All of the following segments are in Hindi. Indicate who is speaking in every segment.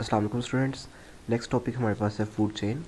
Speaker 1: अस्सलाम वालेकुम स्टूडेंट्स। नेक्स्ट टॉपिक हमारे पास है फूड चेन।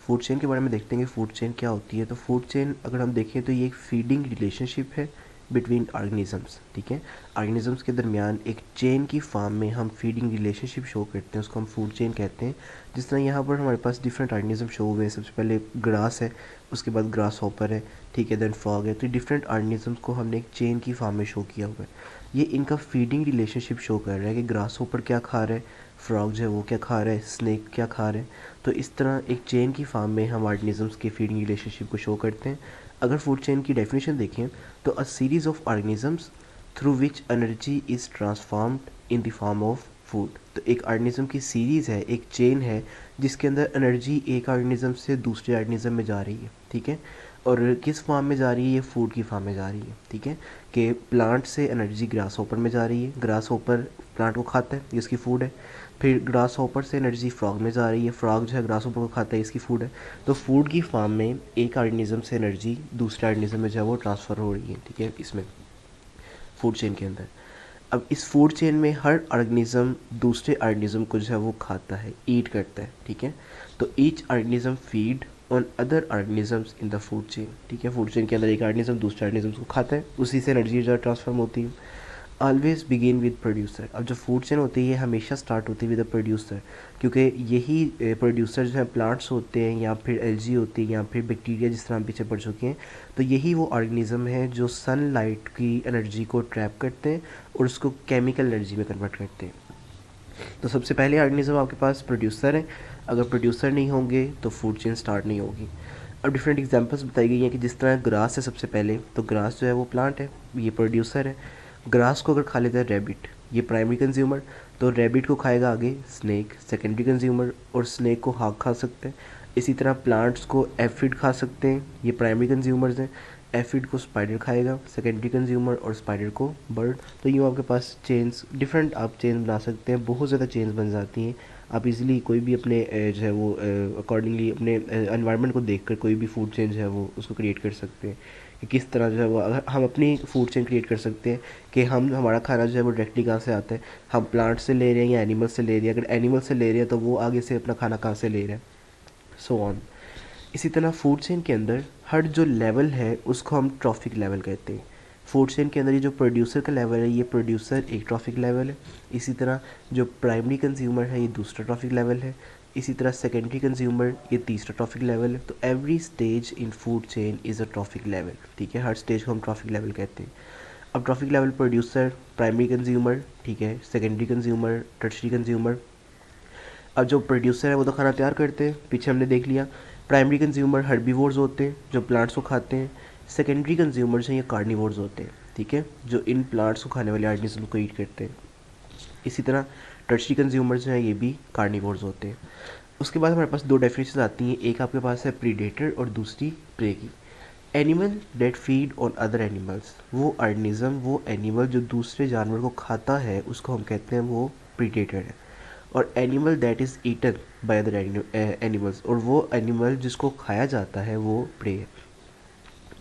Speaker 1: फूड चेन के बारे में देखते हैं कि फूड चेन क्या होती है। तो फूड चेन अगर हम देखें तो ये एक फीडिंग रिलेशनशिप है बिटवीन ऑर्गेनिजम्स। ठीक है, ऑर्गेनिजम्स के दरमियान एक चेन की फॉर्म में हम फीडिंग रिलेशनशिप शो करते हैं, उसको हम फूड चेन कहते हैं। जिस तरह यहाँ पर हमारे पास डिफरेंट ऑर्गेनिज्म शो हुए हैं। सबसे पहले ग्रास है, उसके बाद ग्रास हॉपर है, ठीक है, देन फ्रॉग है। तो डिफरेंट ऑर्गेनिजम्स को हमने एक चेन की फॉर्म में शो किया हुआ है। ये इनका फीडिंग रिलेशनशिप शो कर रहा है कि ग्रास हॉपर क्या खा रहा है, फ्रॉग जो है वो क्या खा रहा है, स्नेक क्या खा रहा है। तो इस तरह एक चेन की फॉर्म में हम ऑर्गेनिजम्स के फीडिंग रिलेशनशिप को शो करते हैं। अगर फूड चेन की डेफिनेशन देखें तो a series of organisms through which energy is transformed in the form of food. तो एक ऑर्गेनिज्म की सीरीज़ है, एक चेन है जिसके अंदर एनर्जी एक ऑर्गेनिज्म से दूसरे ऑर्गेनिज्म में जा रही है। ठीक है, और किस फॉर्म में जा रही है, ये फूड की फॉर्म में जा रही है। ठीक है, कि प्लांट से एनर्जी ग्रास हॉपर में जा रही है, ग्रास हॉपर प्लांट को खाता है, ये इसकी फूड है। फिर ग्रास हॉपर से एनर्जी फ्रॉग में जा रही है, फ्रॉग जो है ग्रास हॉपर को खाता है, इसकी फूड है। तो फूड की फॉर्म में एक ऑर्गेनिज्म से एनर्जी दूसरे ऑर्गेनिज्म में जो है वो ट्रांसफ़र हो रही है। ठीक है, इसमें फूड चेन के अंदर। अब इस फूड चेन में हर ऑर्गेनिज्म दूसरे ऑर्गेनिज्म को जो है वो खाता है, ईट करता है। ठीक है, तो each organism feed on other organisms in the food chain. ठीक है, फूड चेन के अंदर एक ऑर्गेनिज्म दूसरे ऑर्गेनिज्म को खाता है, उसी से एनर्जी जो है ट्रांसफॉर्म होती है। Always begin with producer. अब जो फूड चेन होती है ये हमेशा स्टार्ट होती है विद अ प्रोड्यूसर, क्योंकि यही प्रोड्यूसर जो है प्लांट्स होते हैं या फिर एल्गी होती है या फिर बैक्टीरिया, जिस तरह हम पीछे पढ़ चुके हैं। तो यही वो ऑर्गेनिज्म है जो सनलाइट की एनर्जी को ट्रैप करते हैं और उसको केमिकल एनर्जी में कन्वर्ट करते हैं। तो सबसे पहले ऑर्गेनिज्म आपके पास प्रोड्यूसर है। अगर प्रोड्यूसर नहीं होंगे तो फूड चेन स्टार्ट नहीं होगी। अब डिफरेंट एग्जांपल्स बताई गई हैं कि जिस तरह ग्रास है, सबसे पहले तो ग्रास जो है वो प्लांट है, ये प्रोड्यूसर है। ग्रास को अगर खा लेता है रैबिट, ये प्राइमरी कंज्यूमर, तो रैबिट को खाएगा आगे स्नेक, सेकेंडरी कंज्यूमर, और स्नेक को हाग खा सकते हैं। इसी तरह प्लांट्स को एफिड खा सकते हैं, ये प्राइमरी कंज्यूमर्स हैं। एफिड को स्पाइडर खाएगा, सेकेंडरी कंज्यूमर, और स्पाइडर को बर्ड। तो यूँ आपके पास चेन्स, डिफरेंट आप चेन बना सकते हैं, बहुत ज़्यादा चेन्स बन जाती हैं। आप इजीली कोई भी अपने जो है वो अकॉर्डिंगली अपने एनवायरनमेंट को देखकर कोई भी फूड चेन जो है वो उसको क्रिएट कर सकते हैं कि किस तरह जो है वो। अगर हम अपनी फूड चेन क्रिएट कर सकते हैं कि हम हमारा खाना जो है वो डायरेक्टली कहाँ से आता है, हम प्लांट से ले रहे हैं या एनिमल से ले रहे हैं। अगर एनिमल से ले रहे हैं तो वो आगे से अपना खाना कहाँ से ले रहा है, सो ऑन। इसी तरह फूड चेन के अंदर हर जो लेवल है उसको हम ट्रॉफिक लेवल कहते हैं। फूड चेन के अंदर ये जो प्रोड्यूसर का लेवल है, ये प्रोड्यूसर एक ट्रॉफिक लेवल है। इसी तरह जो प्राइमरी कंज्यूमर है ये दूसरा ट्रॉफिक लेवल है। इसी तरह सेकेंडरी कंज्यूमर ये तीसरा ट्रॉफिक लेवल है। तो every stage in food chain is a trophic level. ठीक है, हर स्टेज को हम ट्रॉफिक लेवल कहते हैं। अब trophic level producer, primary consumer, ठीक है, सेकेंडरी कंज्यूमर, टर्शरी कंज्यूमर। अब जो प्रोड्यूसर है वो तो खाना तैयार करते हैं, पीछे हमने देख लिया। प्राइमरी कंज्यूमर हर्बीवोर्स होते हैं जो प्लांट्स को खाते हैं। सेकेंडरी कंज्यूमर्स हैं ये कार्निवोर्स होते हैं, ठीक है, जो इन प्लांट्स को खाने वाले ऑर्गेनिज्म को ईट करते हैं। इसी तरह टर्शरी कंज्यूमर्स हैं ये भी कार्निवोर्स होते हैं। उसके बाद हमारे पास दो डेफिनेशन आती हैं, एक आपके पास है प्रीडेटर और दूसरी प्रे की। Animal that feed on other animals, वो ऑर्गेनिज्म, वो एनिमल जो दूसरे जानवर को खाता है उसको हम कहते हैं वो प्रीडेटर है। और animal that is eaten by other animals, और वो एनिमल जिसको खाया जाता है वो प्रे है।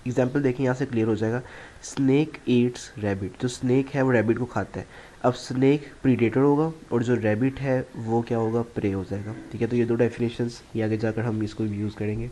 Speaker 1: एग्जाम्पल देखें, यहाँ से क्लियर हो जाएगा। स्नेक ईट्स रैबिट, जो स्नेक है वो रैबिट को खाता है। अब स्नेक प्रीडेटर होगा और जो रैबिट है वो क्या होगा, प्रे हो जाएगा। ठीक है, तो ये दो डेफिनेशंस, ये आगे जाकर हम इसको यूज़ करेंगे।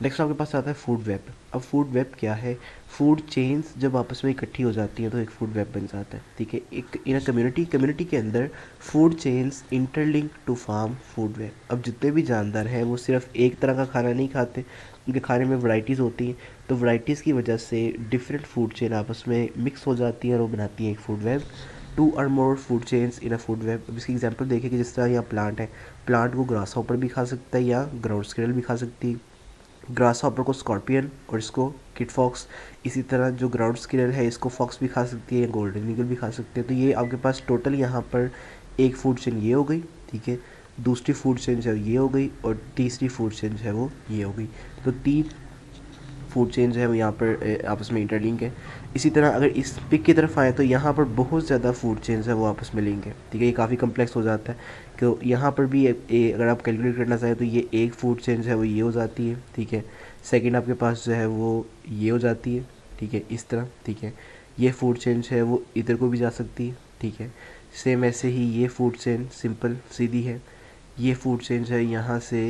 Speaker 1: नेक्स्ट आपके पास आता है फूड वेब। अब फूड वेब क्या है, फूड चेन्स जब आपस में इकट्ठी हो जाती हैं तो एक फूड वेब बन जाता है। ठीक है, एक इन कम्युनिटी के अंदर food chains interlink to form food web. अब जितने भी जानदार हैं वो सिर्फ एक तरह का खाना नहीं खाते, उनके खाने में वैरायटीज़ होती हैं। तो वैरायटीज़ की वजह से डिफरेंट फूड चेन आपस में मिक्स हो जाती हैं और वो बनाती हैं एक फूड वेब। टू और मोर फूड चेन्स इन अ फूड वेब। अब इसकी एग्जांपल देखिए कि जिस तरह यहाँ प्लांट है, प्लांट को ग्रास हॉपर भी खा सकता है या ग्राउंड स्क्विरल भी खा सकती है। ग्रास हॉपर को स्कॉर्पियन और इसको किट फॉक्स। इसी तरह जो ग्राउंड स्क्विरल है इसको फॉक्स भी खा सकती है या गोल्डन ईगल भी खा सकते हैं। तो ये आपके पास टोटल यहाँ पर एक फूड चेन ये हो गई, ठीक है, दूसरी फूड चेन जो है ये हो गई, और तीसरी फूड चेन जो है वो ये हो गई। तो तीन फूड चेन जो है वो यहाँ पर आपस में इंटरलिंक है। इसी तरह अगर इस पिक की तरफ आए तो यहाँ पर बहुत ज़्यादा फूड चेन्स है वो आपस में लिंक है। ठीक है, ये काफ़ी कम्प्लेक्स हो जाता है। तो यहाँ पर भी अगर आप कैलकुलेट करना चाहें तो ये एक फूड चेन जो है वो ये हो जाती है। ठीक है, सेकंड आपके पास जो है वो ये हो जाती है। ठीक है, इस तरह। ठीक है, ये फूड चेन जो है वो इधर को भी जा सकती है। ठीक है, सेम ऐसे ही ये फूड चेन सिंपल सीधी है, ये फूड चेन जो है यहाँ से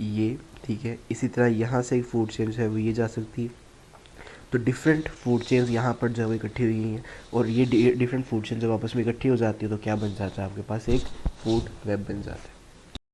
Speaker 1: ये, ठीक है। इसी तरह यहाँ से एक फूड चेन जो है वो ये जा सकती है। तो डिफरेंट फूड चेन्स यहाँ पर जब इकट्ठी हुई हैं और ये डिफरेंट फूड चेन जब आपस में इकट्ठी हो जाती है तो क्या बन जाता है, आपके पास एक फूड वेब बन जाता है।